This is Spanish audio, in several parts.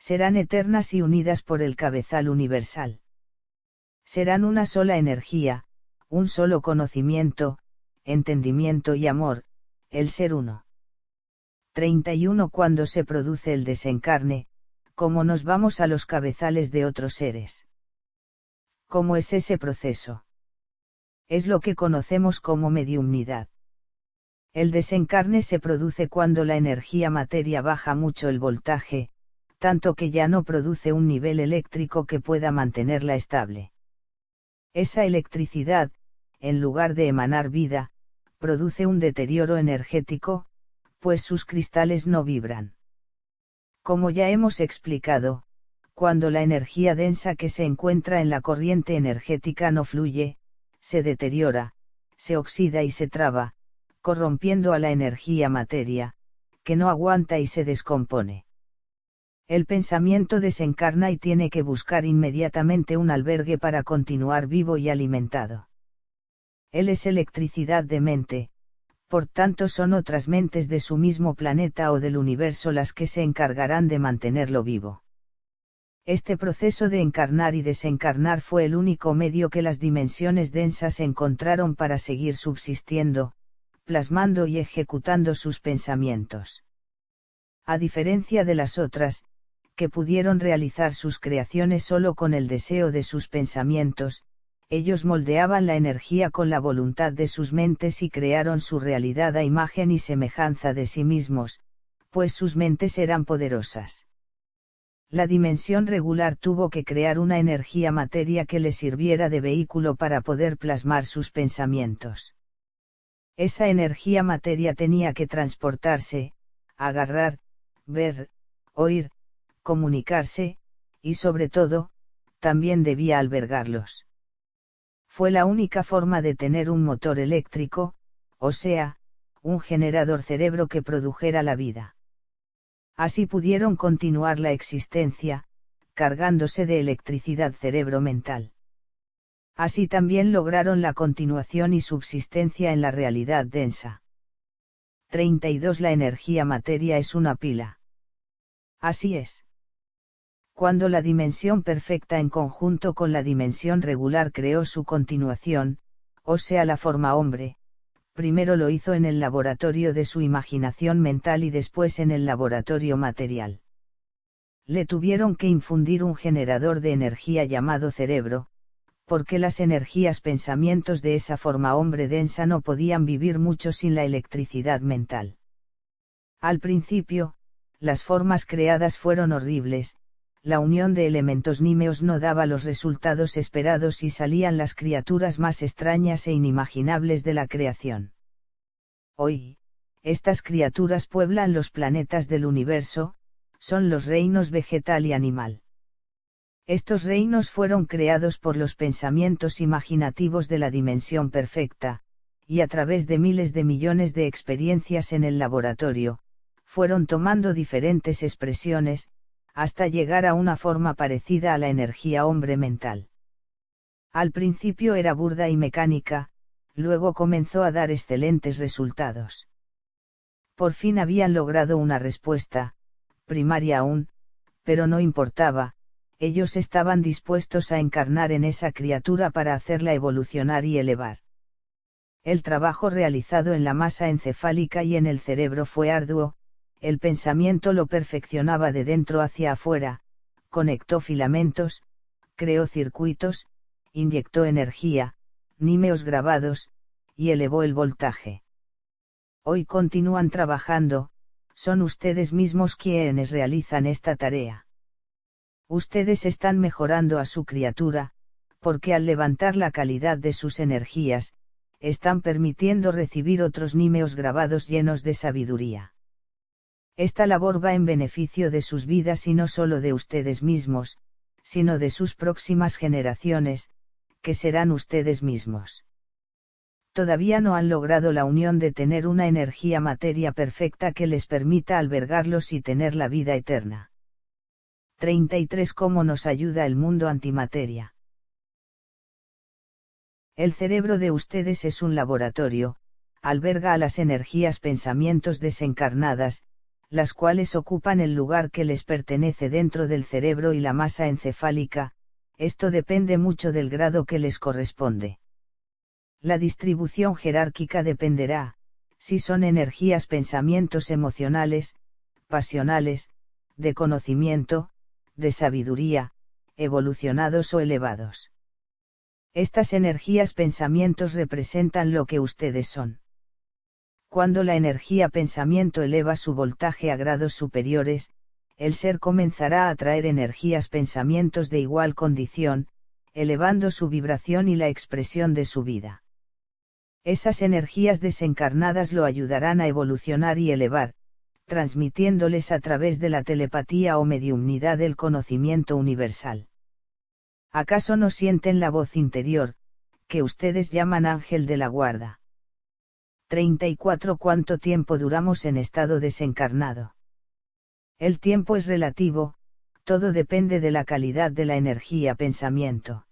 Serán eternas y unidas por el cabezal universal. Serán una sola energía, un solo conocimiento, entendimiento y amor, el ser uno. 31 Cuando se produce el desencarne, ¿cómo nos vamos a los cabezales de otros seres? ¿Cómo es ese proceso? Es lo que conocemos como mediumnidad. El desencarne se produce cuando la energía materia baja mucho el voltaje, tanto que ya no produce un nivel eléctrico que pueda mantenerla estable. Esa electricidad, en lugar de emanar vida, produce un deterioro energético, pues sus cristales no vibran. Como ya hemos explicado, cuando la energía densa que se encuentra en la corriente energética no fluye, se deteriora, se oxida y se traba, corrompiendo a la energía materia, que no aguanta y se descompone. El pensamiento desencarna y tiene que buscar inmediatamente un albergue para continuar vivo y alimentado. Él es electricidad de mente, por tanto son otras mentes de su mismo planeta o del universo las que se encargarán de mantenerlo vivo. Este proceso de encarnar y desencarnar fue el único medio que las dimensiones densas encontraron para seguir subsistiendo, plasmando y ejecutando sus pensamientos. A diferencia de las otras, que pudieron realizar sus creaciones solo con el deseo de sus pensamientos, ellos moldeaban la energía con la voluntad de sus mentes y crearon su realidad a imagen y semejanza de sí mismos, pues sus mentes eran poderosas. La dimensión regular tuvo que crear una energía materia que le sirviera de vehículo para poder plasmar sus pensamientos. Esa energía materia tenía que transportarse, agarrar, ver, oír, comunicarse, y sobre todo, también debía albergarlos. Fue la única forma de tener un motor eléctrico, o sea, un generador cerebro que produjera la vida. Así pudieron continuar la existencia, cargándose de electricidad cerebro mental. Así también lograron la continuación y subsistencia en la realidad densa. 32 La energía materia es una pila. Así es. Cuando la dimensión perfecta en conjunto con la dimensión regular creó su continuación, o sea la forma hombre, primero lo hizo en el laboratorio de su imaginación mental y después en el laboratorio material. Le tuvieron que infundir un generador de energía llamado cerebro, porque las energías pensamientos de esa forma hombre densa no podían vivir mucho sin la electricidad mental. Al principio, las formas creadas fueron horribles, la unión de elementos nímeos no daba los resultados esperados y salían las criaturas más extrañas e inimaginables de la creación. Hoy, estas criaturas pueblan los planetas del universo, son los reinos vegetal y animal. Estos reinos fueron creados por los pensamientos imaginativos de la dimensión perfecta, y a través de miles de millones de experiencias en el laboratorio, fueron tomando diferentes expresiones, hasta llegar a una forma parecida a la energía hombre mental. Al principio era burda y mecánica, luego comenzó a dar excelentes resultados. Por fin habían logrado una respuesta, primaria aún, pero no importaba, ellos estaban dispuestos a encarnar en esa criatura para hacerla evolucionar y elevar. El trabajo realizado en la masa encefálica y en el cerebro fue arduo, el pensamiento lo perfeccionaba de dentro hacia afuera, conectó filamentos, creó circuitos, inyectó energía, nímeos grabados, y elevó el voltaje. Hoy continúan trabajando, son ustedes mismos quienes realizan esta tarea. Ustedes están mejorando a su criatura, porque al levantar la calidad de sus energías, están permitiendo recibir otros nímeos grabados llenos de sabiduría. Esta labor va en beneficio de sus vidas y no solo de ustedes mismos, sino de sus próximas generaciones, que serán ustedes mismos. Todavía no han logrado la unión de tener una energía materia perfecta que les permita albergarlos y tener la vida eterna. 33 ¿Cómo nos ayuda el mundo antimateria? El cerebro de ustedes es un laboratorio, alberga a las energías pensamientos desencarnadas, las cuales ocupan el lugar que les pertenece dentro del cerebro y la masa encefálica. Esto depende mucho del grado que les corresponde. La distribución jerárquica dependerá, si son energías, pensamientos emocionales, pasionales, de conocimiento, de sabiduría, evolucionados o elevados. Estas energías, pensamientos representan lo que ustedes son. Cuando la energía pensamiento eleva su voltaje a grados superiores, el ser comenzará a atraer energías pensamientos de igual condición, elevando su vibración y la expresión de su vida. Esas energías desencarnadas lo ayudarán a evolucionar y elevar, transmitiéndoles a través de la telepatía o mediumnidad el conocimiento universal. ¿Acaso no sienten la voz interior, que ustedes llaman ángel de la guarda? 34. ¿Cuánto tiempo duramos en estado desencarnado? El tiempo es relativo, todo depende de la calidad de la energía pensamiento.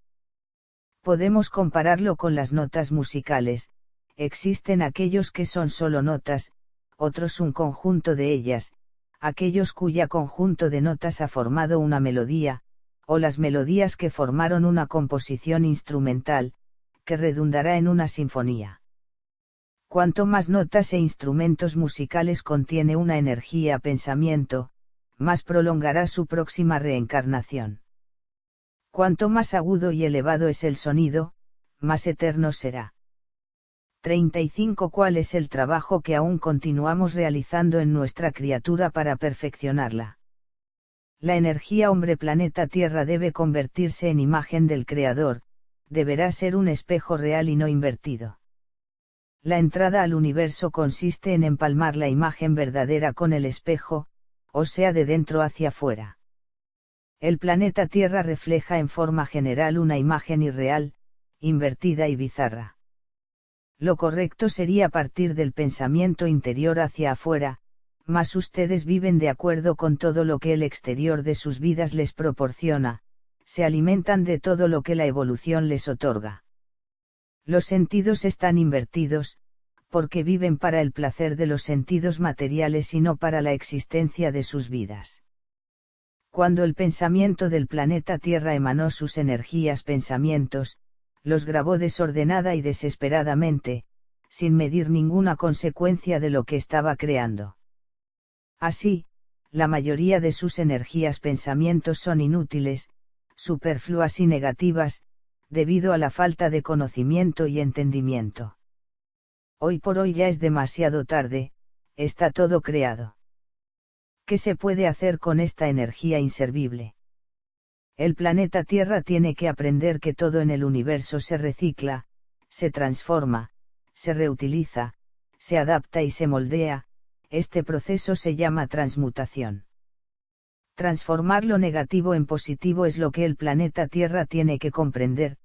Podemos compararlo con las notas musicales. Existen aquellos que son solo notas, otros un conjunto de ellas, aquellos cuya conjunto de notas ha formado una melodía, o las melodías que formaron una composición instrumental, que redundará en una sinfonía. Cuanto más notas e instrumentos musicales contiene una energía pensamiento, más prolongará su próxima reencarnación. Cuanto más agudo y elevado es el sonido, más eterno será. 35. ¿Cuál es el trabajo que aún continuamos realizando en nuestra criatura para perfeccionarla? La energía hombre-planeta Tierra debe convertirse en imagen del Creador, deberá ser un espejo real y no invertido. La entrada al universo consiste en empalmar la imagen verdadera con el espejo, o sea, de dentro hacia afuera. El planeta Tierra refleja en forma general una imagen irreal, invertida y bizarra. Lo correcto sería partir del pensamiento interior hacia afuera, mas ustedes viven de acuerdo con todo lo que el exterior de sus vidas les proporciona, se alimentan de todo lo que la evolución les otorga. Los sentidos están invertidos, porque viven para el placer de los sentidos materiales y no para la existencia de sus vidas. Cuando el pensamiento del planeta Tierra emanó sus energías pensamientos, los grabó desordenada y desesperadamente, sin medir ninguna consecuencia de lo que estaba creando. Así, la mayoría de sus energías pensamientos son inútiles, superfluas y negativas, debido a la falta de conocimiento y entendimiento. Hoy por hoy ya es demasiado tarde, está todo creado. ¿Qué se puede hacer con esta energía inservible? El planeta Tierra tiene que aprender que todo en el universo se recicla, se transforma, se reutiliza, se adapta y se moldea. Este proceso se llama transmutación. Transformar lo negativo en positivo es lo que el planeta Tierra tiene que comprender,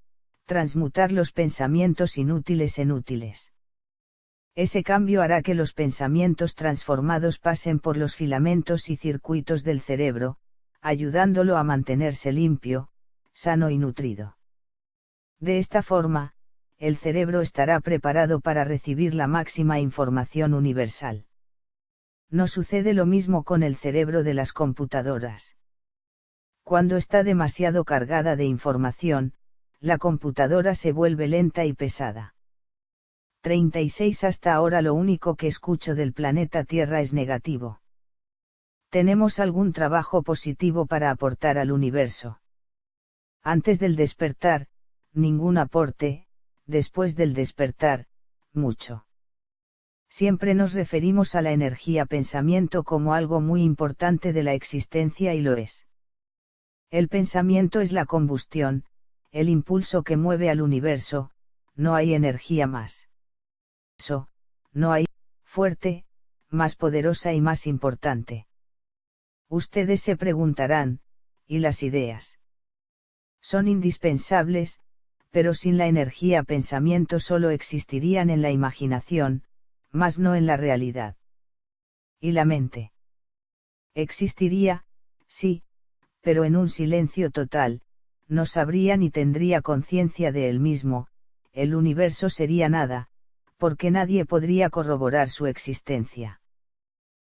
transmutar los pensamientos inútiles en útiles. Ese cambio hará que los pensamientos transformados pasen por los filamentos y circuitos del cerebro, ayudándolo a mantenerse limpio, sano y nutrido. De esta forma, el cerebro estará preparado para recibir la máxima información universal. No sucede lo mismo con el cerebro de las computadoras. Cuando está demasiado cargada de información, la computadora se vuelve lenta y pesada. 36. Hasta ahora lo único que escucho del planeta Tierra es negativo. ¿Tenemos algún trabajo positivo para aportar al universo? Antes del despertar, ningún aporte, después del despertar, mucho. Siempre nos referimos a la energía pensamiento como algo muy importante de la existencia y lo es. El pensamiento es la combustión, el impulso que mueve al universo, no hay energía más. No hay, fuerte, más poderosa y más importante. Ustedes se preguntarán, ¿y las ideas? Son indispensables, pero sin la energía pensamiento solo existirían en la imaginación, mas no en la realidad. ¿Y la mente? Existiría, sí, pero en un silencio total, no sabría ni tendría conciencia de él mismo, el universo sería nada, porque nadie podría corroborar su existencia.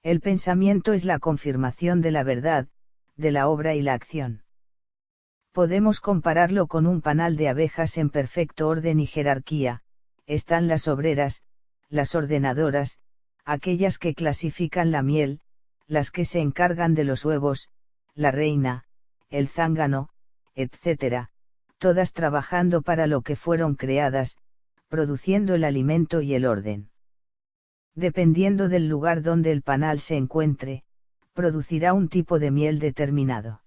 El pensamiento es la confirmación de la verdad, de la obra y la acción. Podemos compararlo con un panal de abejas en perfecto orden y jerarquía. Están las obreras, las ordenadoras, aquellas que clasifican la miel, las que se encargan de los huevos, la reina, el zángano, etc., todas trabajando para lo que fueron creadas, produciendo el alimento y el orden. Dependiendo del lugar donde el panal se encuentre, producirá un tipo de miel determinado.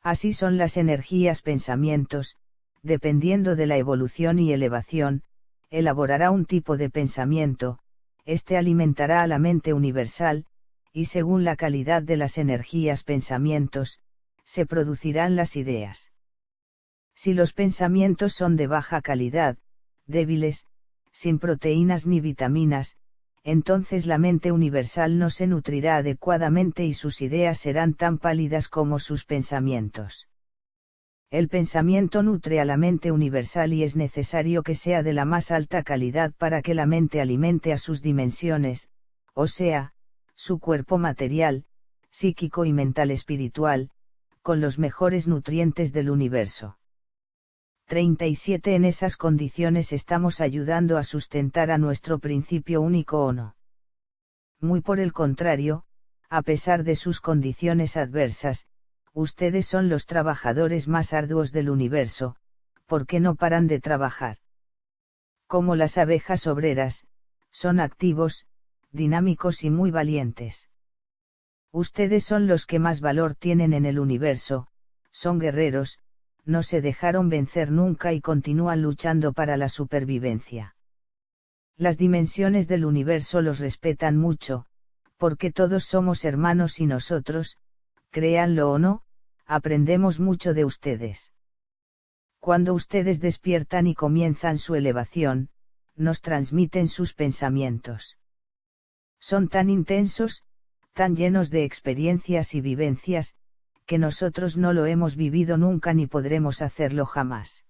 Así son las energías pensamientos, dependiendo de la evolución y elevación, elaborará un tipo de pensamiento, este alimentará a la mente universal, y según la calidad de las energías pensamientos, se producirán las ideas. Si los pensamientos son de baja calidad, débiles, sin proteínas ni vitaminas, entonces la mente universal no se nutrirá adecuadamente y sus ideas serán tan pálidas como sus pensamientos. El pensamiento nutre a la mente universal y es necesario que sea de la más alta calidad para que la mente alimente a sus dimensiones, o sea, su cuerpo material, psíquico y mental espiritual, con los mejores nutrientes del universo. 37 En esas condiciones estamos ayudando a sustentar a nuestro principio único o no. Muy por el contrario, a pesar de sus condiciones adversas, ustedes son los trabajadores más arduos del universo, porque no paran de trabajar. Como las abejas obreras, son activos, dinámicos y muy valientes. Ustedes son los que más valor tienen en el universo, son guerreros, no se dejaron vencer nunca y continúan luchando para la supervivencia. Las dimensiones del universo los respetan mucho, porque todos somos hermanos y nosotros, créanlo o no, aprendemos mucho de ustedes. Cuando ustedes despiertan y comienzan su elevación, nos transmiten sus pensamientos. Son tan intensos, tan llenos de experiencias y vivencias, que nosotros no lo hemos vivido nunca ni podremos hacerlo jamás.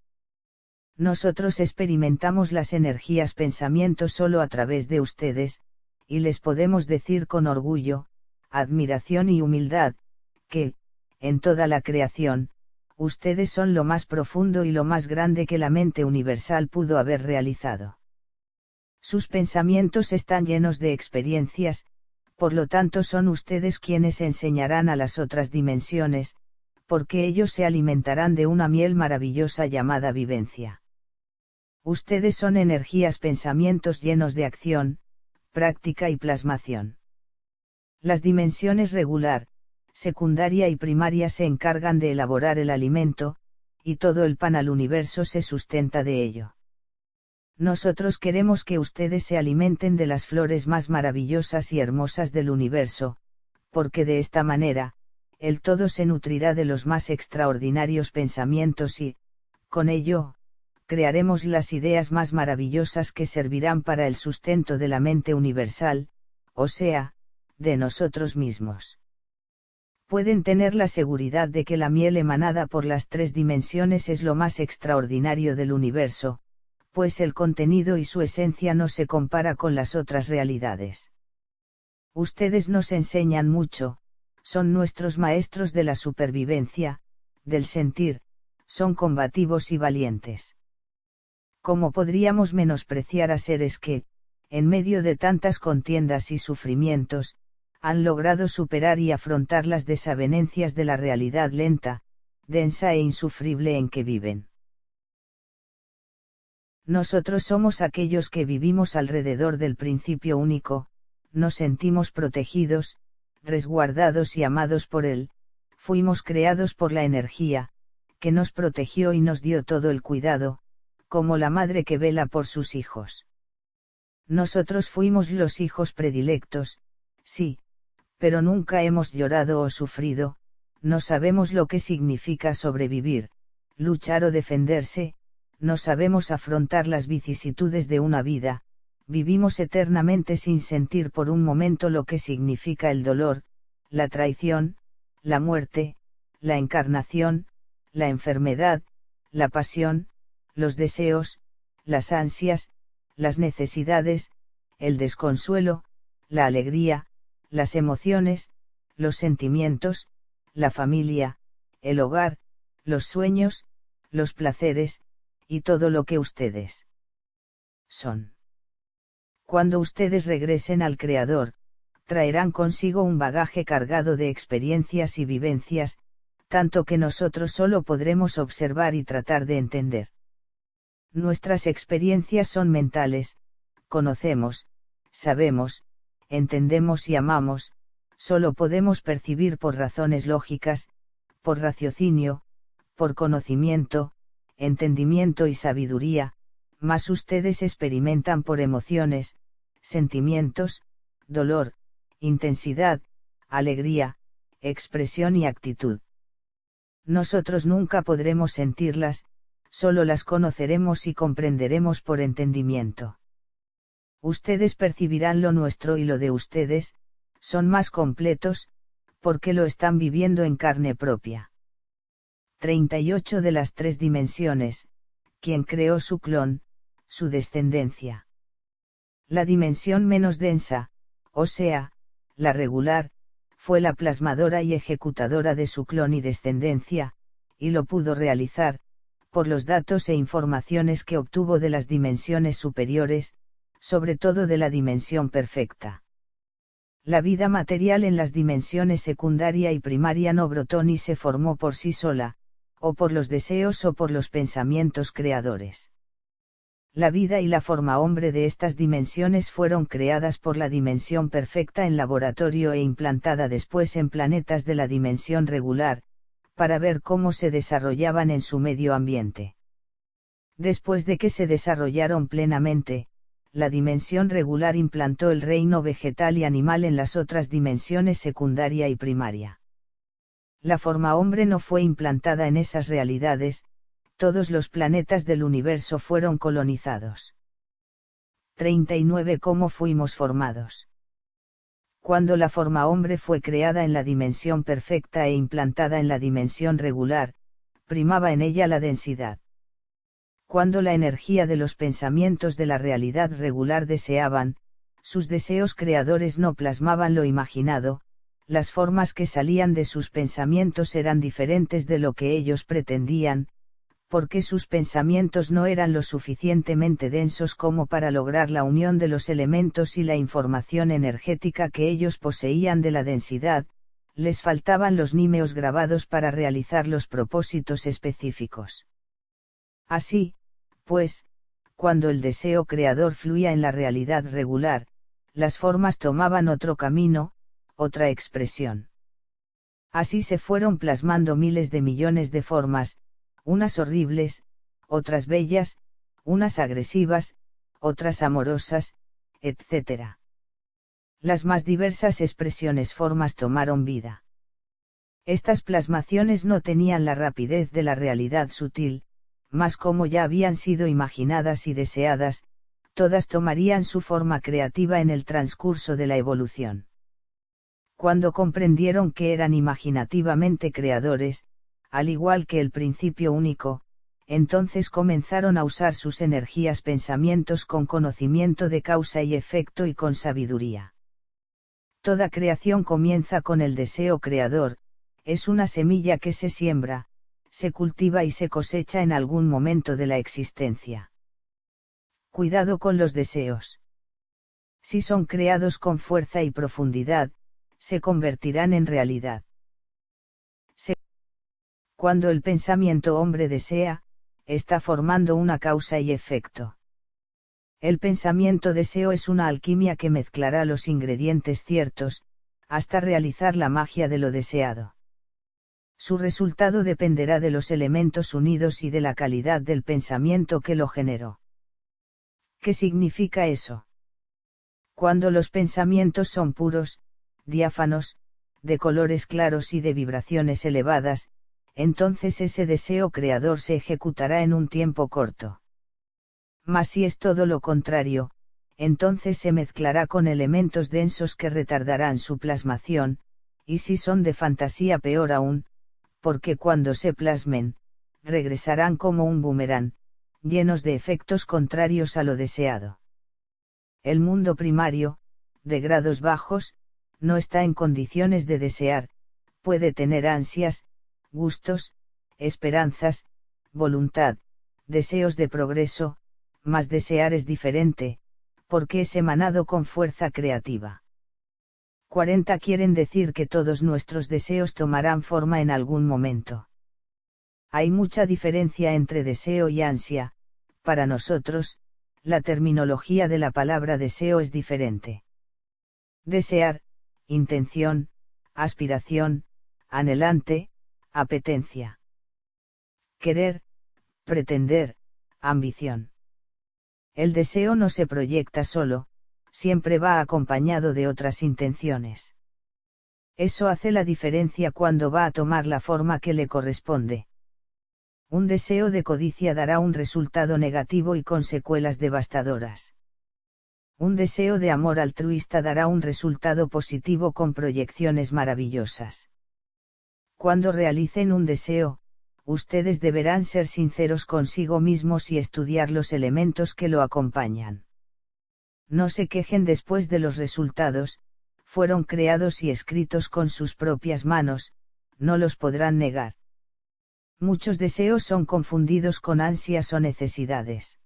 Nosotros experimentamos las energías pensamientos solo a través de ustedes, y les podemos decir con orgullo, admiración y humildad, que, en toda la creación, ustedes son lo más profundo y lo más grande que la mente universal pudo haber realizado. Sus pensamientos están llenos de experiencias, por lo tanto son ustedes quienes enseñarán a las otras dimensiones, porque ellos se alimentarán de una miel maravillosa llamada vivencia. Ustedes son energías pensamientos llenos de acción, práctica y plasmación. Las dimensiones regular, secundaria y primaria se encargan de elaborar el alimento, y todo el pan al universo se sustenta de ello. Nosotros queremos que ustedes se alimenten de las flores más maravillosas y hermosas del universo, porque de esta manera, el todo se nutrirá de los más extraordinarios pensamientos y, con ello, crearemos las ideas más maravillosas que servirán para el sustento de la mente universal, o sea, de nosotros mismos. Pueden tener la seguridad de que la miel emanada por las 3 dimensiones es lo más extraordinario del universo, pues el contenido y su esencia no se compara con las otras realidades. Ustedes nos enseñan mucho, son nuestros maestros de la supervivencia, del sentir, son combativos y valientes. ¿Cómo podríamos menospreciar a seres que, en medio de tantas contiendas y sufrimientos, han logrado superar y afrontar las desavenencias de la realidad lenta, densa e insufrible en que viven? Nosotros somos aquellos que vivimos alrededor del principio único, nos sentimos protegidos, resguardados y amados por él, fuimos creados por la energía, que nos protegió y nos dio todo el cuidado, como la madre que vela por sus hijos. Nosotros fuimos los hijos predilectos, sí, pero nunca hemos llorado o sufrido, no sabemos lo que significa sobrevivir, luchar o defenderse, no sabemos afrontar las vicisitudes de una vida, vivimos eternamente sin sentir por un momento lo que significa el dolor, la traición, la muerte, la encarnación, la enfermedad, la pasión, los deseos, las ansias, las necesidades, el desconsuelo, la alegría, las emociones, los sentimientos, la familia, el hogar, los sueños, los placeres, y todo lo que ustedes son. Cuando ustedes regresen al Creador, traerán consigo un bagaje cargado de experiencias y vivencias, tanto que nosotros solo podremos observar y tratar de entender. Nuestras experiencias son mentales, conocemos, sabemos, entendemos y amamos, solo podemos percibir por razones lógicas, por raciocinio, por conocimiento, entendimiento y sabiduría, mas ustedes experimentan por emociones, sentimientos, dolor, intensidad, alegría, expresión y actitud. Nosotros nunca podremos sentirlas, solo las conoceremos y comprenderemos por entendimiento. Ustedes percibirán lo nuestro y lo de ustedes, son más completos, porque lo están viviendo en carne propia. 38 de las 3 dimensiones, quien creó su clon, su descendencia. La dimensión menos densa, o sea, la regular, fue la plasmadora y ejecutadora de su clon y descendencia, y lo pudo realizar, por los datos e informaciones que obtuvo de las dimensiones superiores, sobre todo de la dimensión perfecta. La vida material en las dimensiones secundaria y primaria no brotó ni se formó por sí sola, o por los deseos o por los pensamientos creadores. La vida y la forma hombre de estas dimensiones fueron creadas por la dimensión perfecta en laboratorio e implantada después en planetas de la dimensión regular, para ver cómo se desarrollaban en su medio ambiente. Después de que se desarrollaron plenamente, la dimensión regular implantó el reino vegetal y animal en las otras dimensiones secundaria y primaria. La forma hombre no fue implantada en esas realidades, todos los planetas del universo fueron colonizados. 39 ¿Cómo fuimos formados? Cuando la forma hombre fue creada en la dimensión perfecta e implantada en la dimensión regular, primaba en ella la densidad. Cuando la energía de los pensamientos de la realidad regular deseaban, sus deseos creadores no plasmaban lo imaginado, las formas que salían de sus pensamientos eran diferentes de lo que ellos pretendían, porque sus pensamientos no eran lo suficientemente densos como para lograr la unión de los elementos y la información energética que ellos poseían de la densidad, les faltaban los nímeos grabados para realizar los propósitos específicos. Así, pues, cuando el deseo creador fluía en la realidad regular, las formas tomaban otro camino, otra expresión. Así se fueron plasmando miles de millones de formas, unas horribles, otras bellas, unas agresivas, otras amorosas, etc. Las más diversas expresiones formas tomaron vida. Estas plasmaciones no tenían la rapidez de la realidad sutil, mas como ya habían sido imaginadas y deseadas, todas tomarían su forma creativa en el transcurso de la evolución. Cuando comprendieron que eran imaginativamente creadores, al igual que el principio único, entonces comenzaron a usar sus energías pensamientos con conocimiento de causa y efecto y con sabiduría. Toda creación comienza con el deseo creador, es una semilla que se siembra, se cultiva y se cosecha en algún momento de la existencia. Cuidado con los deseos. Si son creados con fuerza y profundidad, se convertirán en realidad. Cuando el pensamiento hombre desea, está formando una causa y efecto. El pensamiento deseo es una alquimia que mezclará los ingredientes ciertos, hasta realizar la magia de lo deseado. Su resultado dependerá de los elementos unidos y de la calidad del pensamiento que lo generó. ¿Qué significa eso? Cuando los pensamientos son puros, diáfanos, de colores claros y de vibraciones elevadas, entonces ese deseo creador se ejecutará en un tiempo corto. Mas si es todo lo contrario, entonces se mezclará con elementos densos que retardarán su plasmación, y si son de fantasía peor aún, porque cuando se plasmen, regresarán como un boomerang, llenos de efectos contrarios a lo deseado. El mundo primario, de grados bajos, no está en condiciones de desear, puede tener ansias, gustos, esperanzas, voluntad, deseos de progreso, mas desear es diferente, porque es emanado con fuerza creativa. 40 quieren decir que todos nuestros deseos tomarán forma en algún momento. Hay mucha diferencia entre deseo y ansia, para nosotros, la terminología de la palabra deseo es diferente. Desear, intención, aspiración, anhelante, apetencia. Querer, pretender, ambición. El deseo no se proyecta solo, siempre va acompañado de otras intenciones. Eso hace la diferencia cuando va a tomar la forma que le corresponde. Un deseo de codicia dará un resultado negativo y con secuelas devastadoras. Un deseo de amor altruista dará un resultado positivo con proyecciones maravillosas. Cuando realicen un deseo, ustedes deberán ser sinceros consigo mismos y estudiar los elementos que lo acompañan. No se quejen después de los resultados, fueron creados y escritos con sus propias manos, no los podrán negar. Muchos deseos son confundidos con ansias o necesidades.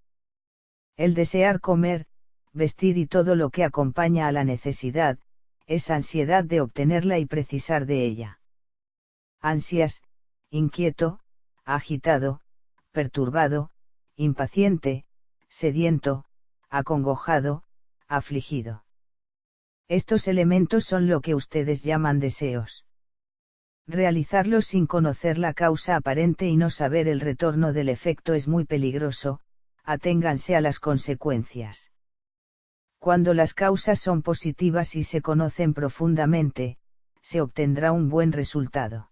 El desear comer, vestir y todo lo que acompaña a la necesidad, es ansiedad de obtenerla y precisar de ella. Ansias, inquieto, agitado, perturbado, impaciente, sediento, acongojado, afligido. Estos elementos son lo que ustedes llaman deseos. Realizarlos sin conocer la causa aparente y no saber el retorno del efecto es muy peligroso, aténganse a las consecuencias. Cuando las causas son positivas y se conocen profundamente, se obtendrá un buen resultado.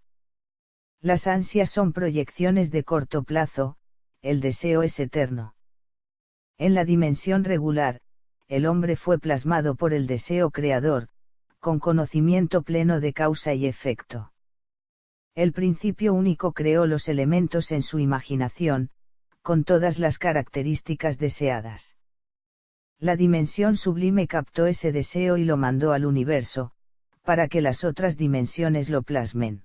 Las ansias son proyecciones de corto plazo, el deseo es eterno. En la dimensión regular, el hombre fue plasmado por el deseo creador, con conocimiento pleno de causa y efecto. El principio único creó los elementos en su imaginación, con todas las características deseadas. La dimensión sublime captó ese deseo y lo mandó al universo, para que las otras dimensiones lo plasmen.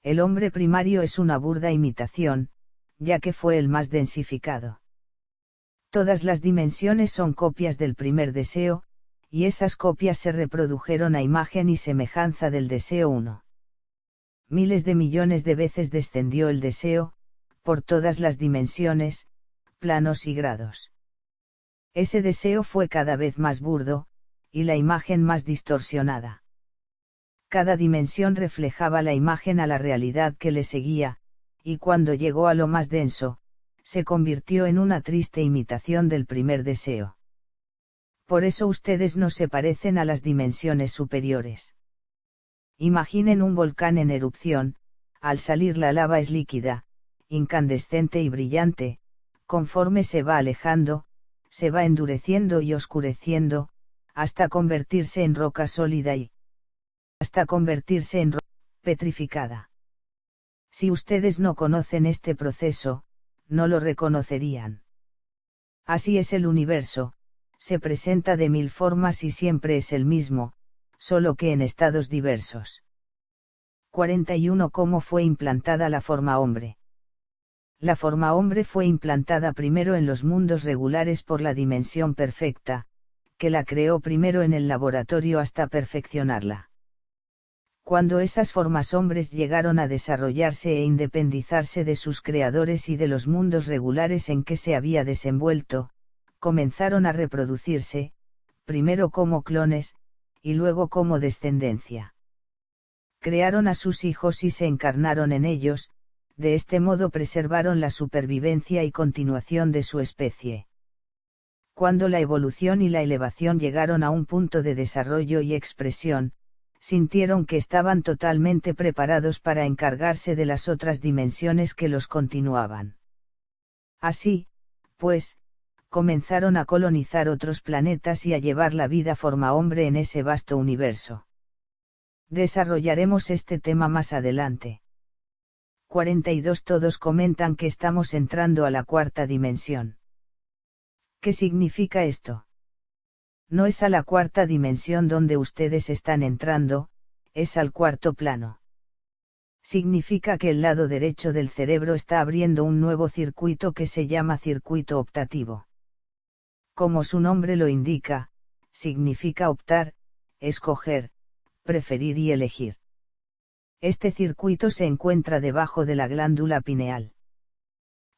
El hombre primario es una burda imitación, ya que fue el más densificado. Todas las dimensiones son copias del primer deseo, y esas copias se reprodujeron a imagen y semejanza del deseo 1. Miles de millones de veces descendió el deseo, por todas las dimensiones, planos y grados. Ese deseo fue cada vez más burdo, y la imagen más distorsionada. Cada dimensión reflejaba la imagen a la realidad que le seguía, y cuando llegó a lo más denso, se convirtió en una triste imitación del primer deseo. Por eso ustedes no se parecen a las dimensiones superiores. Imaginen un volcán en erupción, al salir la lava es líquida, incandescente y brillante, conforme se va alejando, se va endureciendo y oscureciendo, hasta convertirse en roca sólida y hasta convertirse en roca petrificada. Si ustedes no conocen este proceso, no lo reconocerían. Así es el universo, se presenta de mil formas y siempre es el mismo, solo que en estados diversos. 41 ¿Cómo fue implantada la forma hombre? La forma hombre fue implantada primero en los mundos regulares por la dimensión perfecta, que la creó primero en el laboratorio hasta perfeccionarla. Cuando esas formas hombres llegaron a desarrollarse e independizarse de sus creadores y de los mundos regulares en que se había desenvuelto, comenzaron a reproducirse, primero como clones, y luego como descendencia. Crearon a sus hijos y se encarnaron en ellos, de este modo preservaron la supervivencia y continuación de su especie. Cuando la evolución y la elevación llegaron a un punto de desarrollo y expresión, sintieron que estaban totalmente preparados para encargarse de las otras dimensiones que los continuaban. Así, pues, comenzaron a colonizar otros planetas y a llevar la vida forma hombre en ese vasto universo. Desarrollaremos este tema más adelante. 42 Todos comentan que estamos entrando a la cuarta dimensión. ¿Qué significa esto? No es a la cuarta dimensión donde ustedes están entrando, es al cuarto plano. Significa que el lado derecho del cerebro está abriendo un nuevo circuito que se llama circuito optativo. Como su nombre lo indica, significa optar, escoger, preferir y elegir. Este circuito se encuentra debajo de la glándula pineal.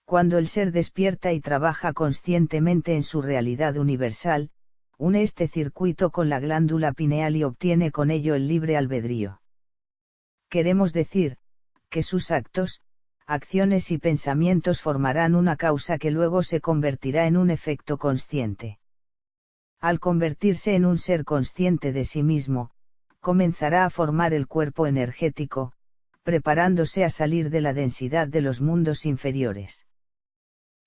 Cuando el ser despierta y trabaja conscientemente en su realidad universal, une este circuito con la glándula pineal y obtiene con ello el libre albedrío. Queremos decir, que sus actos, acciones y pensamientos formarán una causa que luego se convertirá en un efecto consciente. Al convertirse en un ser consciente de sí mismo, comenzará a formar el cuerpo energético, preparándose a salir de la densidad de los mundos inferiores.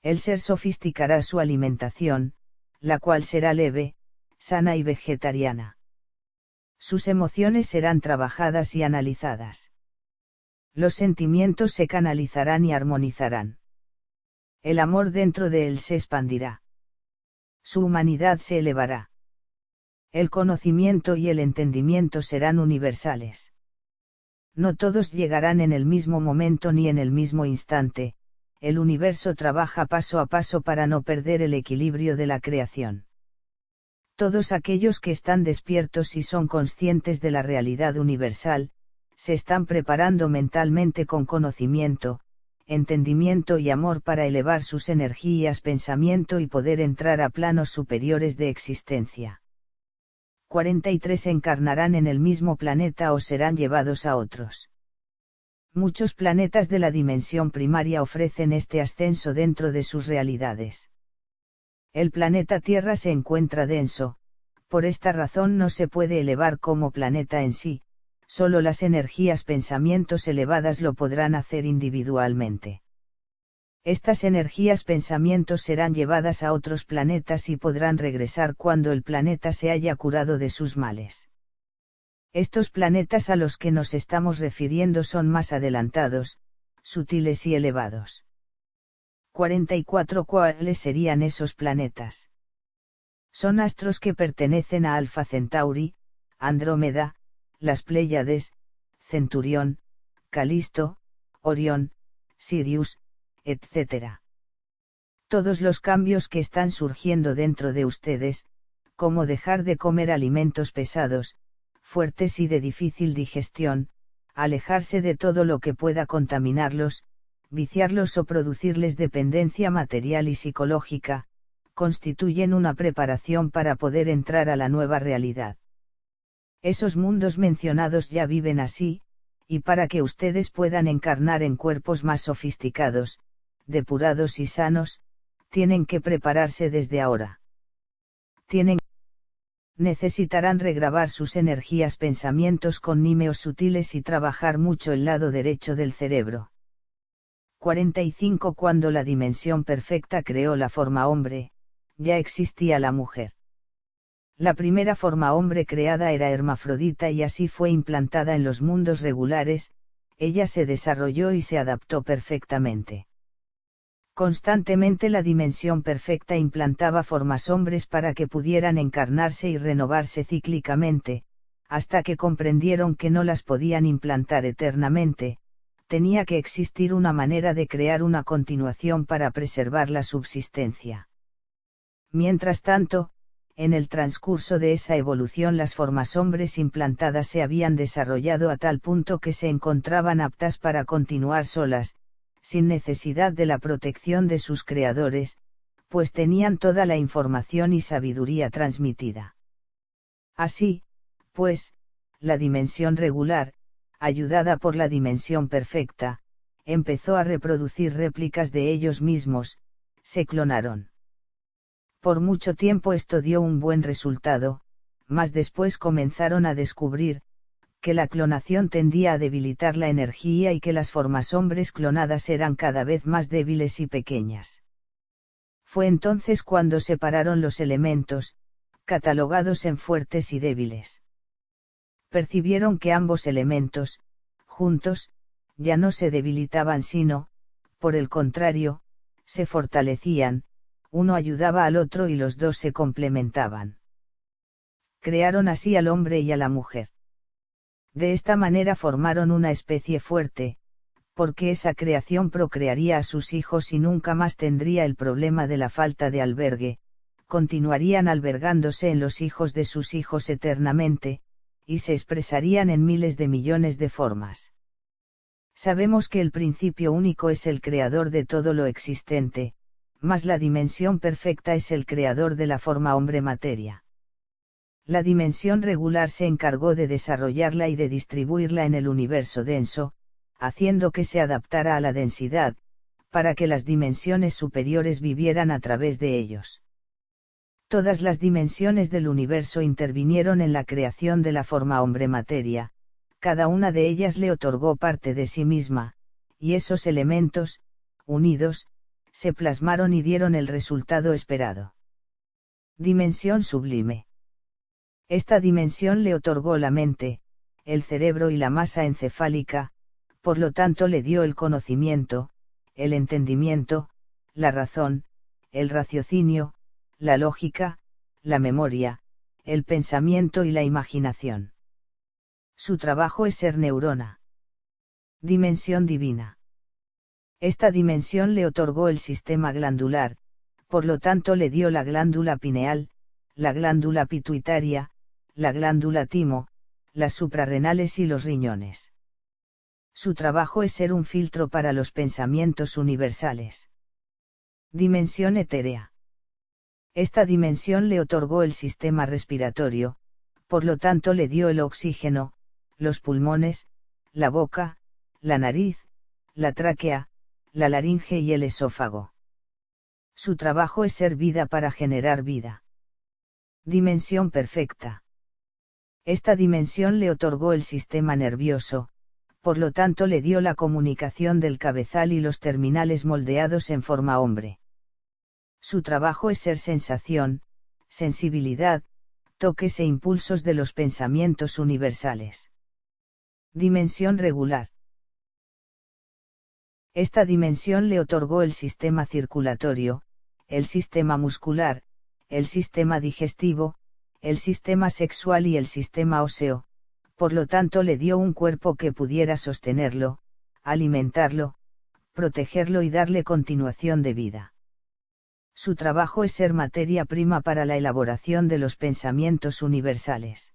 El ser sofisticará su alimentación, la cual será leve, sana y vegetariana. Sus emociones serán trabajadas y analizadas. Los sentimientos se canalizarán y armonizarán. El amor dentro de él se expandirá. Su humanidad se elevará. El conocimiento y el entendimiento serán universales. No todos llegarán en el mismo momento ni en el mismo instante, el universo trabaja paso a paso para no perder el equilibrio de la creación. Todos aquellos que están despiertos y son conscientes de la realidad universal, se están preparando mentalmente con conocimiento, entendimiento y amor para elevar sus energías, pensamiento y poder entrar a planos superiores de existencia. 43 encarnarán en el mismo planeta o serán llevados a otros. Muchos planetas de la dimensión primaria ofrecen este ascenso dentro de sus realidades. El planeta Tierra se encuentra denso, por esta razón no se puede elevar como planeta en sí, solo las energías pensamientos elevadas lo podrán hacer individualmente. Estas energías pensamientos serán llevadas a otros planetas y podrán regresar cuando el planeta se haya curado de sus males. Estos planetas a los que nos estamos refiriendo son más adelantados, sutiles y elevados. 44 ¿Cuáles serían esos planetas? Son astros que pertenecen a Alfa Centauri, Andrómeda, las Pléyades, Centurión, Calisto, Orión, Sirius, etc. Todos los cambios que están surgiendo dentro de ustedes, como dejar de comer alimentos pesados, fuertes y de difícil digestión, alejarse de todo lo que pueda contaminarlos, viciarlos o producirles dependencia material y psicológica, constituyen una preparación para poder entrar a la nueva realidad. Esos mundos mencionados ya viven así, y para que ustedes puedan encarnar en cuerpos más sofisticados, depurados y sanos, tienen que prepararse desde ahora. Necesitarán regrabar sus energías pensamientos con nímeos sutiles y trabajar mucho el lado derecho del cerebro. 45 Cuando la dimensión perfecta creó la forma hombre, ya existía la mujer. La primera forma hombre creada era hermafrodita y así fue implantada en los mundos regulares, ella se desarrolló y se adaptó perfectamente. Constantemente la dimensión perfecta implantaba formas hombres para que pudieran encarnarse y renovarse cíclicamente, hasta que comprendieron que no las podían implantar eternamente, tenía que existir una manera de crear una continuación para preservar la subsistencia. Mientras tanto, en el transcurso de esa evolución las formas hombres implantadas se habían desarrollado a tal punto que se encontraban aptas para continuar solas, sin necesidad de la protección de sus creadores, pues tenían toda la información y sabiduría transmitida. Así, pues, la dimensión regular, ayudada por la dimensión perfecta, empezó a reproducir réplicas de ellos mismos, se clonaron. Por mucho tiempo esto dio un buen resultado, mas después comenzaron a descubrir, que la clonación tendía a debilitar la energía y que las formas hombres clonadas eran cada vez más débiles y pequeñas. Fue entonces cuando separaron los elementos, catalogados en fuertes y débiles. Percibieron que ambos elementos, juntos, ya no se debilitaban sino, por el contrario, se fortalecían, uno ayudaba al otro y los dos se complementaban. Crearon así al hombre y a la mujer. De esta manera formaron una especie fuerte, porque esa creación procrearía a sus hijos y nunca más tendría el problema de la falta de albergue, continuarían albergándose en los hijos de sus hijos eternamente, y se expresarían en miles de millones de formas. Sabemos que el principio único es el creador de todo lo existente, mas la dimensión perfecta es el creador de la forma hombre-materia. La dimensión regular se encargó de desarrollarla y de distribuirla en el universo denso, haciendo que se adaptara a la densidad, para que las dimensiones superiores vivieran a través de ellos. Todas las dimensiones del universo intervinieron en la creación de la forma hombre-materia, cada una de ellas le otorgó parte de sí misma, y esos elementos, unidos, se plasmaron y dieron el resultado esperado. Dimensión sublime. Esta dimensión le otorgó la mente, el cerebro y la masa encefálica, por lo tanto le dio el conocimiento, el entendimiento, la razón, el raciocinio, la lógica, la memoria, el pensamiento y la imaginación. Su trabajo es ser neurona. Dimensión divina. Esta dimensión le otorgó el sistema glandular, por lo tanto le dio la glándula pineal, la glándula pituitaria, la glándula timo, las suprarrenales y los riñones. Su trabajo es ser un filtro para los pensamientos universales. Dimensión etérea. Esta dimensión le otorgó el sistema respiratorio, por lo tanto le dio el oxígeno, los pulmones, la boca, la nariz, la tráquea, la laringe y el esófago. Su trabajo es ser vida para generar vida. Dimensión perfecta. Esta dimensión le otorgó el sistema nervioso, por lo tanto le dio la comunicación del cabezal y los terminales moldeados en forma hombre. Su trabajo es ser sensación, sensibilidad, toques e impulsos de los pensamientos universales. Dimensión regular. Esta dimensión le otorgó el sistema circulatorio, el sistema muscular, el sistema digestivo, el sistema sexual y el sistema óseo, por lo tanto le dio un cuerpo que pudiera sostenerlo, alimentarlo, protegerlo y darle continuación de vida. Su trabajo es ser materia prima para la elaboración de los pensamientos universales.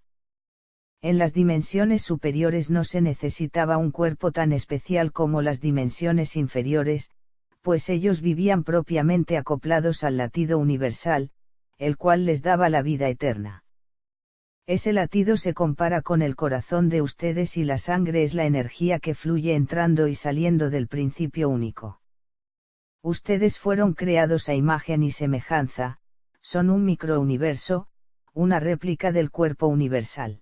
En las dimensiones superiores no se necesitaba un cuerpo tan especial como las dimensiones inferiores, pues ellos vivían propiamente acoplados al latido universal, el cual les daba la vida eterna. Ese latido se compara con el corazón de ustedes y la sangre es la energía que fluye entrando y saliendo del principio único. Ustedes fueron creados a imagen y semejanza, son un microuniverso, una réplica del cuerpo universal.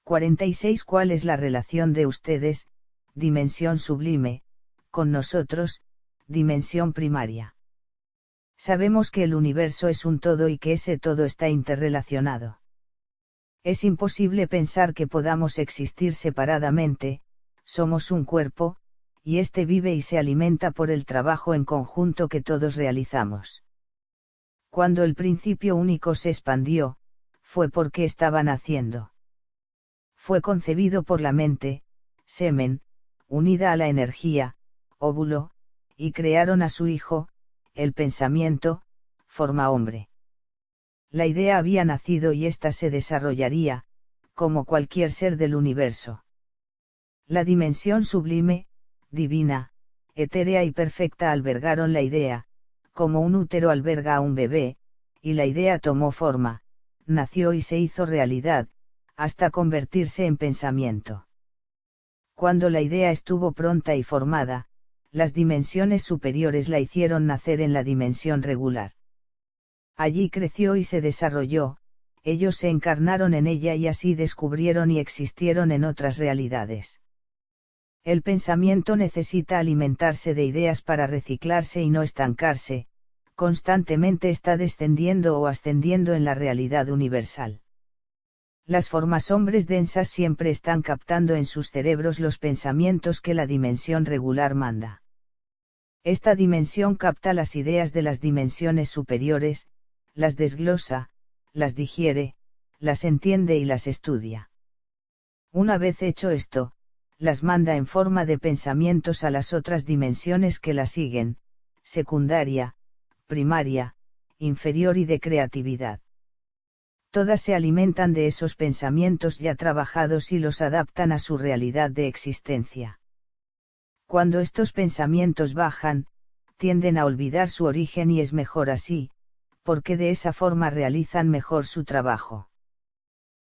46. ¿Cuál es la relación de ustedes, dimensión sublime, con nosotros, dimensión primaria? Sabemos que el universo es un todo y que ese todo está interrelacionado. Es imposible pensar que podamos existir separadamente, somos un cuerpo, y éste vive y se alimenta por el trabajo en conjunto que todos realizamos. Cuando el principio único se expandió, fue porque estaba naciendo. Fue concebido por la mente, semen, unida a la energía, óvulo, y crearon a su hijo, el pensamiento, forma hombre. La idea había nacido y ésta se desarrollaría, como cualquier ser del universo. La dimensión sublime, divina, etérea y perfecta albergaron la idea, como un útero alberga a un bebé, y la idea tomó forma, nació y se hizo realidad, hasta convertirse en pensamiento. Cuando la idea estuvo pronta y formada, las dimensiones superiores la hicieron nacer en la dimensión regular. Allí creció y se desarrolló, ellos se encarnaron en ella y así descubrieron y existieron en otras realidades. El pensamiento necesita alimentarse de ideas para reciclarse y no estancarse, constantemente está descendiendo o ascendiendo en la realidad universal. Las formas hombres densas siempre están captando en sus cerebros los pensamientos que la dimensión regular manda. Esta dimensión capta las ideas de las dimensiones superiores, las desglosa, las digiere, las entiende y las estudia. Una vez hecho esto, las manda en forma de pensamientos a las otras dimensiones que la siguen, secundaria, primaria, inferior y de creatividad. Todas se alimentan de esos pensamientos ya trabajados y los adaptan a su realidad de existencia. Cuando estos pensamientos bajan, tienden a olvidar su origen y es mejor así, porque de esa forma realizan mejor su trabajo.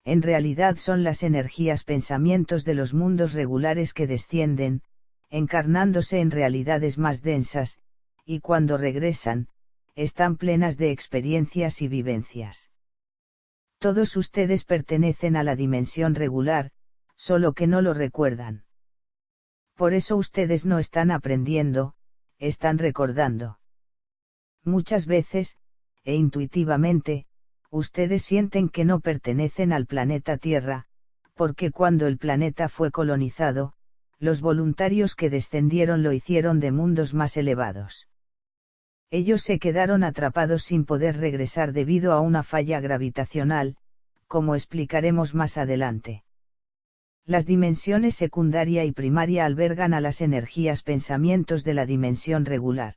En realidad son las energías pensamientos de los mundos regulares que descienden, encarnándose en realidades más densas, y cuando regresan, están plenas de experiencias y vivencias. Todos ustedes pertenecen a la dimensión regular, solo que no lo recuerdan. Por eso ustedes no están aprendiendo, están recordando. Muchas veces, e intuitivamente, ustedes sienten que no pertenecen al planeta Tierra, porque cuando el planeta fue colonizado, los voluntarios que descendieron lo hicieron de mundos más elevados. Ellos se quedaron atrapados sin poder regresar debido a una falla gravitacional, como explicaremos más adelante. Las dimensiones secundaria y primaria albergan a las energías pensamientos de la dimensión regular.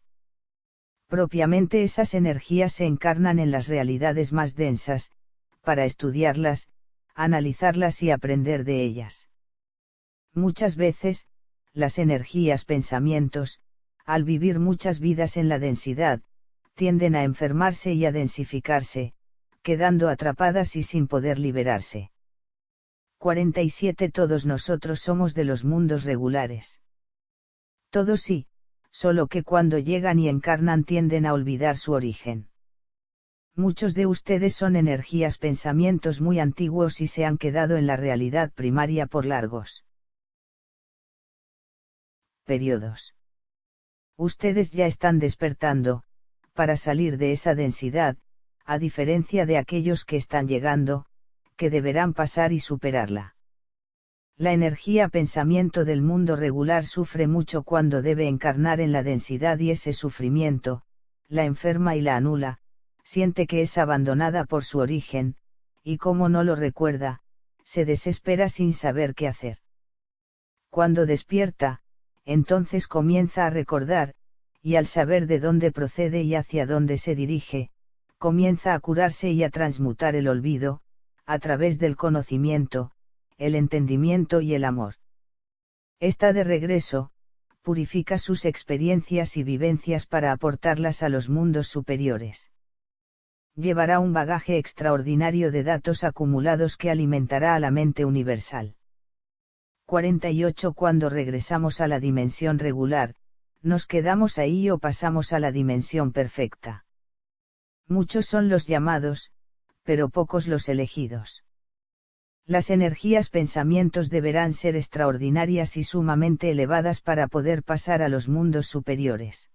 Propiamente esas energías se encarnan en las realidades más densas, para estudiarlas, analizarlas y aprender de ellas. Muchas veces, las energías pensamientos, al vivir muchas vidas en la densidad, tienden a enfermarse y a densificarse, quedando atrapadas y sin poder liberarse. 47 Todos nosotros somos de los mundos regulares. Todos sí, solo que cuando llegan y encarnan tienden a olvidar su origen. Muchos de ustedes son energías pensamientos muy antiguos y se han quedado en la realidad primaria por largos periodos. Ustedes ya están despertando, para salir de esa densidad, a diferencia de aquellos que están llegando, que deberán pasar y superarla. La energía pensamiento del mundo regular sufre mucho cuando debe encarnar en la densidad y ese sufrimiento, la enferma y la anula, siente que es abandonada por su origen, y como no lo recuerda, se desespera sin saber qué hacer. Cuando despierta, entonces comienza a recordar, y al saber de dónde procede y hacia dónde se dirige, comienza a curarse y a transmutar el olvido, a través del conocimiento, el entendimiento y el amor. Está de regreso, purifica sus experiencias y vivencias para aportarlas a los mundos superiores. Llevará un bagaje extraordinario de datos acumulados que alimentará a la mente universal. 48 Cuando regresamos a la dimensión regular, ¿nos quedamos ahí o pasamos a la dimensión perfecta? Muchos son los llamados, pero pocos los elegidos. Las energías pensamientos deberán ser extraordinarias y sumamente elevadas para poder pasar a los mundos superiores.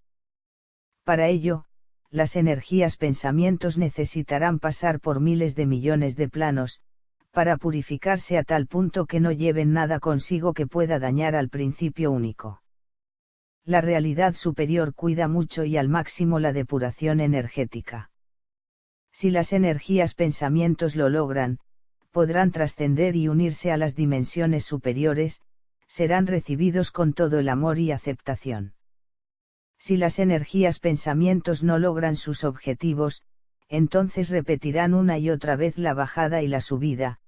Para ello, las energías pensamientos necesitarán pasar por miles de millones de planos, para purificarse a tal punto que no lleven nada consigo que pueda dañar al principio único. La realidad superior cuida mucho y al máximo la depuración energética. Si las energías pensamientos lo logran, podrán trascender y unirse a las dimensiones superiores, serán recibidos con todo el amor y aceptación. Si las energías pensamientos no logran sus objetivos, entonces repetirán una y otra vez la bajada y la subida,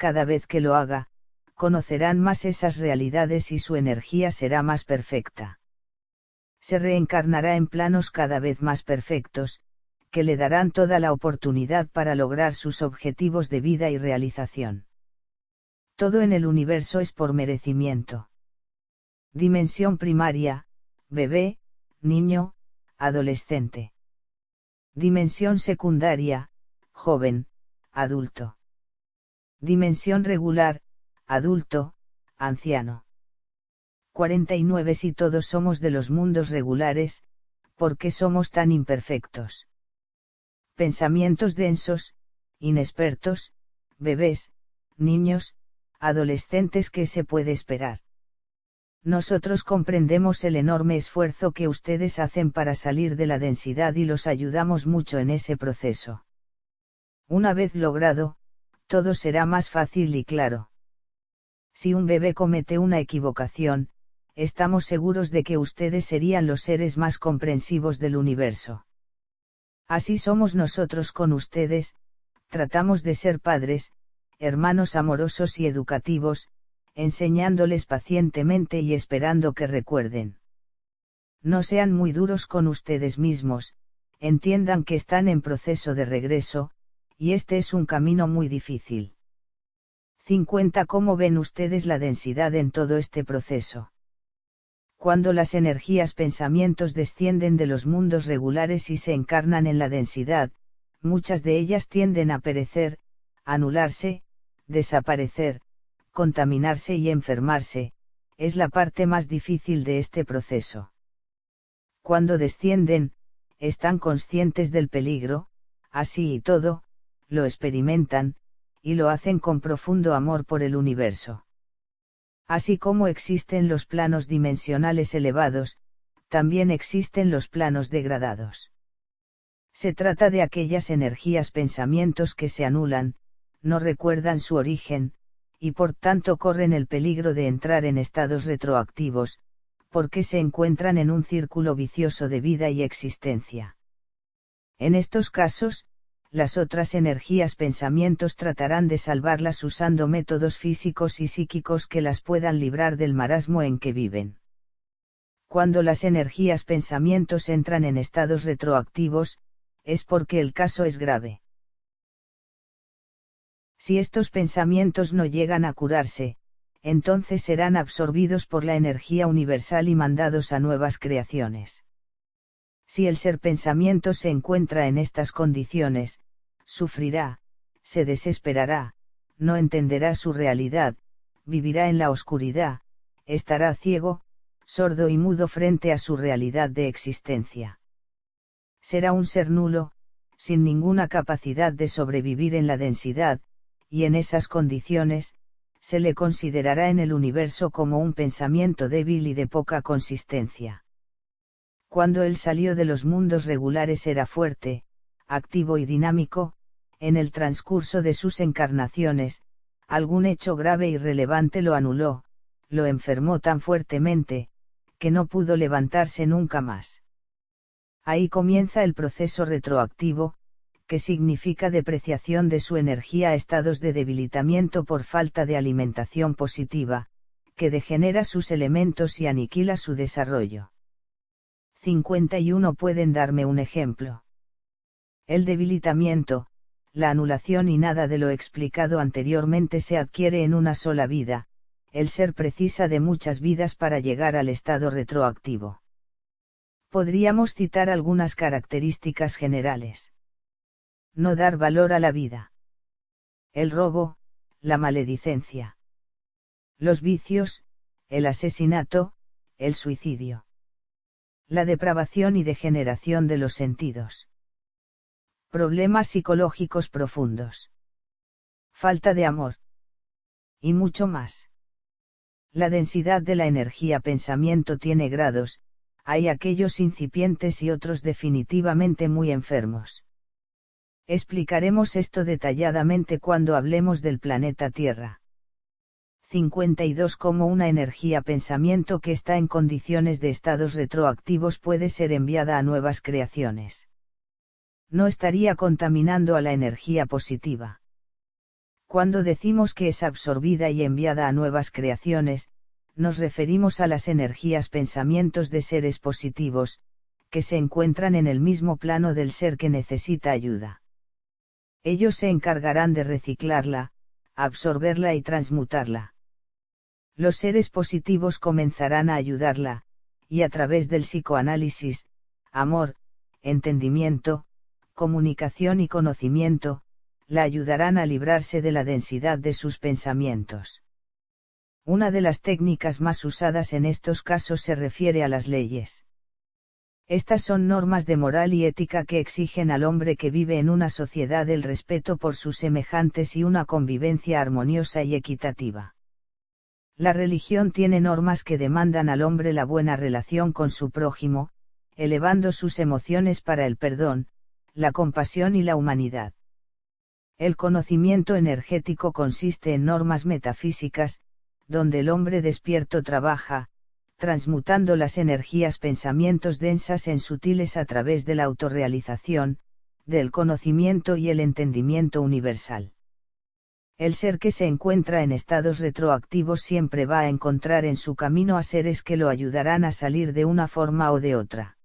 cada vez que lo haga, conocerán más esas realidades y su energía será más perfecta. Se reencarnará en planos cada vez más perfectos, que le darán toda la oportunidad para lograr sus objetivos de vida y realización. Todo en el universo es por merecimiento. Dimensión primaria, bebé, niño, adolescente. Dimensión secundaria, joven, adulto. Dimensión regular, adulto, anciano. 49 Si todos somos de los mundos regulares, ¿por qué somos tan imperfectos? Pensamientos densos, inexpertos, bebés, niños, adolescentes, ¿qué se puede esperar? Nosotros comprendemos el enorme esfuerzo que ustedes hacen para salir de la densidad y los ayudamos mucho en ese proceso. Una vez logrado, todo será más fácil y claro. Si un bebé comete una equivocación, estamos seguros de que ustedes serían los seres más comprensivos del universo. Así somos nosotros con ustedes, tratamos de ser padres, hermanos amorosos y educativos, enseñándoles pacientemente y esperando que recuerden. No sean muy duros con ustedes mismos, entiendan que están en proceso de regreso, y este es un camino muy difícil. 50. ¿Cómo ven ustedes la densidad en todo este proceso? Cuando las energías pensamientos descienden de los mundos regulares y se encarnan en la densidad, muchas de ellas tienden a perecer, anularse, desaparecer, contaminarse y enfermarse, es la parte más difícil de este proceso. Cuando descienden, están conscientes del peligro, así y todo, lo experimentan, y lo hacen con profundo amor por el universo. Así como existen los planos dimensionales elevados, también existen los planos degradados. Se trata de aquellas energías pensamientos que se anulan, no recuerdan su origen, y por tanto corren el peligro de entrar en estados retroactivos, porque se encuentran en un círculo vicioso de vida y existencia. En estos casos, las otras energías pensamientos tratarán de salvarlas usando métodos físicos y psíquicos que las puedan librar del marasmo en que viven. Cuando las energías pensamientos entran en estados retroactivos, es porque el caso es grave. Si estos pensamientos no llegan a curarse, entonces serán absorbidos por la energía universal y mandados a nuevas creaciones. Si el ser pensamiento se encuentra en estas condiciones, sufrirá, se desesperará, no entenderá su realidad, vivirá en la oscuridad, estará ciego, sordo y mudo frente a su realidad de existencia. Será un ser nulo, sin ninguna capacidad de sobrevivir en la densidad, y en esas condiciones, se le considerará en el universo como un pensamiento débil y de poca consistencia. Cuando él salió de los mundos regulares era fuerte, activo y dinámico, en el transcurso de sus encarnaciones, algún hecho grave y relevante lo anuló, lo enfermó tan fuertemente, que no pudo levantarse nunca más. Ahí comienza el proceso retroactivo, que significa depreciación de su energía a estados de debilitamiento por falta de alimentación positiva, que degenera sus elementos y aniquila su desarrollo. 51. ¿Pueden darme un ejemplo? El debilitamiento, la anulación y nada de lo explicado anteriormente se adquiere en una sola vida, el ser precisa de muchas vidas para llegar al estado retroactivo. Podríamos citar algunas características generales. No dar valor a la vida. El robo, la maledicencia. Los vicios, el asesinato, el suicidio. La depravación y degeneración de los sentidos. Problemas psicológicos profundos. Falta de amor. Y mucho más. La densidad de la energía pensamiento tiene grados, hay aquellos incipientes y otros definitivamente muy enfermos. Explicaremos esto detalladamente cuando hablemos del planeta Tierra. 52. Cómo una energía pensamiento que está en condiciones de estados retroactivos puede ser enviada a nuevas creaciones. No estaría contaminando a la energía positiva. Cuando decimos que es absorbida y enviada a nuevas creaciones, nos referimos a las energías pensamientos de seres positivos, que se encuentran en el mismo plano del ser que necesita ayuda. Ellos se encargarán de reciclarla, absorberla y transmutarla. Los seres positivos comenzarán a ayudarla, y a través del psicoanálisis, amor, entendimiento, comunicación y conocimiento, la ayudarán a librarse de la densidad de sus pensamientos. Una de las técnicas más usadas en estos casos se refiere a las leyes. Estas son normas de moral y ética que exigen al hombre que vive en una sociedad el respeto por sus semejantes y una convivencia armoniosa y equitativa. La religión tiene normas que demandan al hombre la buena relación con su prójimo, elevando sus emociones para el perdón, la compasión y la humanidad. El conocimiento energético consiste en normas metafísicas, donde el hombre despierto trabaja, transmutando las energías pensamientos densas en sutiles a través de la autorrealización, del conocimiento y el entendimiento universal. El ser que se encuentra en estados retroactivos siempre va a encontrar en su camino a seres que lo ayudarán a salir de una forma o de otra.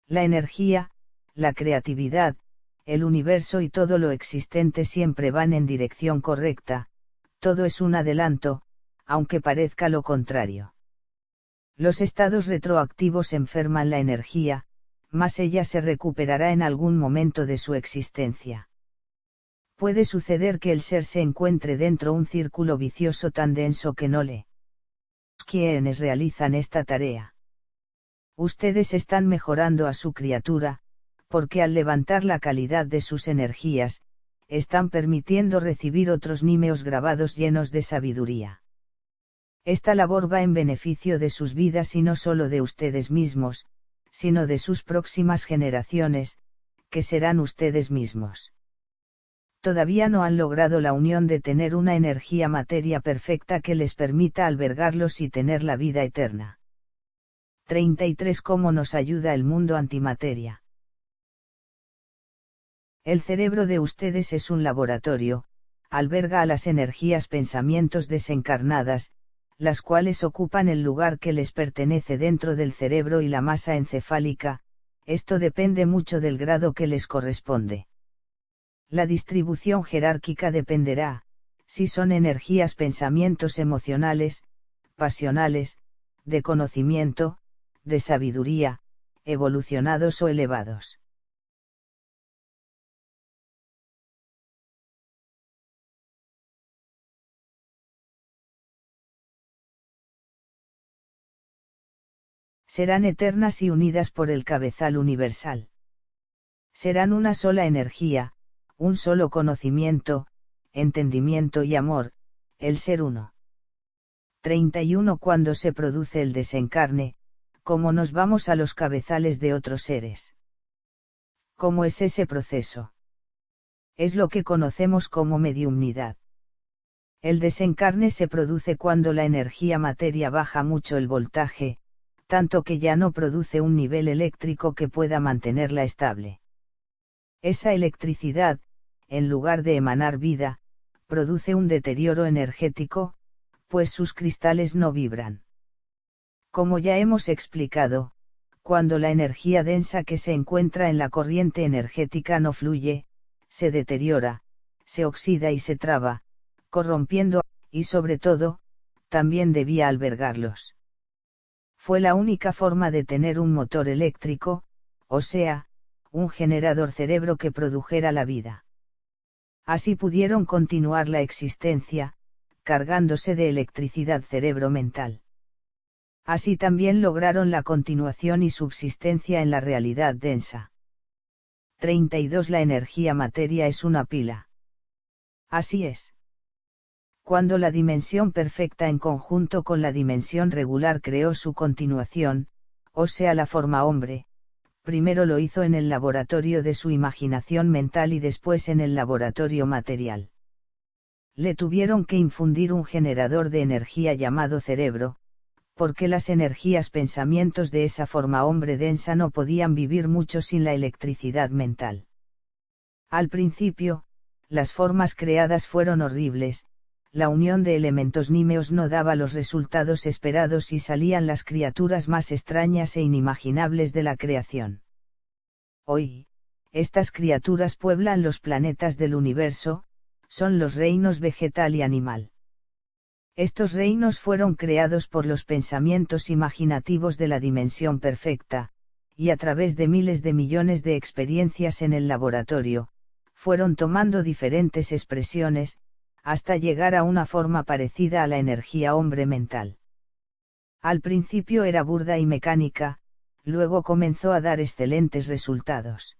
La energía, la creatividad, el universo y todo lo existente siempre van en dirección correcta, todo es un adelanto, aunque parezca lo contrario. Los estados retroactivos enferman la energía, mas ella se recuperará en algún momento de su existencia. Puede suceder que el ser se encuentre dentro un círculo vicioso tan denso que no le. Quienes realizan esta tarea. Ustedes están mejorando a su criatura, porque al levantar la calidad de sus energías, están permitiendo recibir otros nímeos grabados llenos de sabiduría. Esta labor va en beneficio de sus vidas y no solo de ustedes mismos, sino de sus próximas generaciones, que serán ustedes mismos. Todavía no han logrado la unión de tener una energía materia perfecta que les permita albergarlos y tener la vida eterna. 33. ¿Cómo nos ayuda el mundo antimateria? El cerebro de ustedes es un laboratorio, alberga a las energías pensamientos desencarnadas, las cuales ocupan el lugar que les pertenece dentro del cerebro y la masa encefálica, esto depende mucho del grado que les corresponde. La distribución jerárquica dependerá, si son energías pensamientos emocionales, pasionales, de conocimiento, de sabiduría, evolucionados o elevados. Serán eternas y unidas por el cabezal universal. Serán una sola energía, un solo conocimiento, entendimiento y amor, el ser uno. 31. Cuando se produce el desencarne, ¿cómo nos vamos a los cabezales de otros seres? ¿Cómo es ese proceso? Es lo que conocemos como mediumnidad. El desencarne se produce cuando la energía materia baja mucho el voltaje, tanto que ya no produce un nivel eléctrico que pueda mantenerla estable. Esa electricidad, en lugar de emanar vida, produce un deterioro energético, pues sus cristales no vibran. Como ya hemos explicado, cuando la energía densa que se encuentra en la corriente energética no fluye, se deteriora, se oxida y se traba, corrompiendo, y sobre todo, también debía albergarlos. Fue la única forma de tener un motor eléctrico, o sea, un generador cerebro que produjera la vida. Así pudieron continuar la existencia, cargándose de electricidad cerebro mental. Así también lograron la continuación y subsistencia en la realidad densa. 32. La energía materia es una pila. Así es. Cuando la dimensión perfecta en conjunto con la dimensión regular creó su continuación, o sea la forma hombre, primero lo hizo en el laboratorio de su imaginación mental y después en el laboratorio material. Le tuvieron que infundir un generador de energía llamado cerebro, porque las energías pensamientos de esa forma hombre densa no podían vivir mucho sin la electricidad mental. Al principio, las formas creadas fueron horribles, la unión de elementos nímeos no daba los resultados esperados y salían las criaturas más extrañas e inimaginables de la creación. Hoy, estas criaturas pueblan los planetas del universo, son los reinos vegetal y animal. Estos reinos fueron creados por los pensamientos imaginativos de la dimensión perfecta, y a través de miles de millones de experiencias en el laboratorio, fueron tomando diferentes expresiones, hasta llegar a una forma parecida a la energía hombre mental. Al principio era burda y mecánica, luego comenzó a dar excelentes resultados.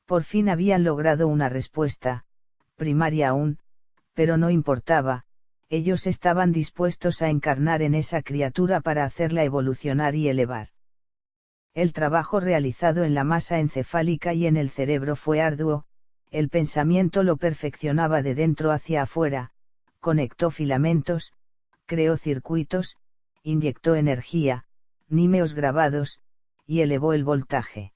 Por fin habían logrado una respuesta, primaria aún, pero no importaba, ellos estaban dispuestos a encarnar en esa criatura para hacerla evolucionar y elevar. El trabajo realizado en la masa encefálica y en el cerebro fue arduo, el pensamiento lo perfeccionaba de dentro hacia afuera, conectó filamentos, creó circuitos, inyectó energía, nímeos grabados, y elevó el voltaje.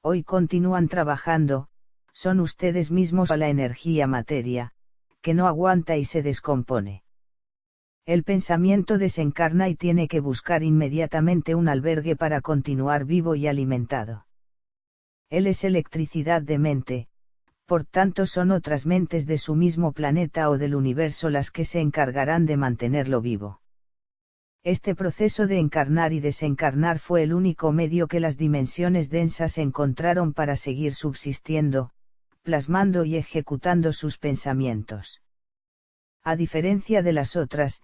Hoy continúan trabajando, son ustedes mismos a la energía materia, que no aguanta y se descompone. El pensamiento desencarna y tiene que buscar inmediatamente un albergue para continuar vivo y alimentado. Él es electricidad de mente, por tanto son otras mentes de su mismo planeta o del universo las que se encargarán de mantenerlo vivo. Este proceso de encarnar y desencarnar fue el único medio que las dimensiones densas encontraron para seguir subsistiendo, plasmando y ejecutando sus pensamientos. A diferencia de las otras,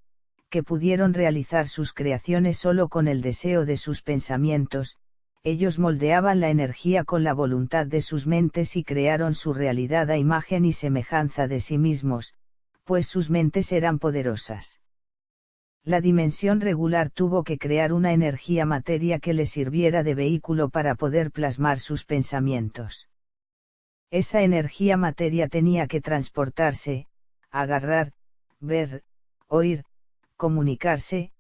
que pudieron realizar sus creaciones solo con el deseo de sus pensamientos, ellos moldeaban la energía con la voluntad de sus mentes y crearon su realidad a imagen y semejanza de sí mismos, pues sus mentes eran poderosas. La dimensión regular tuvo que crear una energía materia que le sirviera de vehículo para poder plasmar sus pensamientos. Esa energía materia tenía que transportarse, agarrar, ver, oír, comunicarse,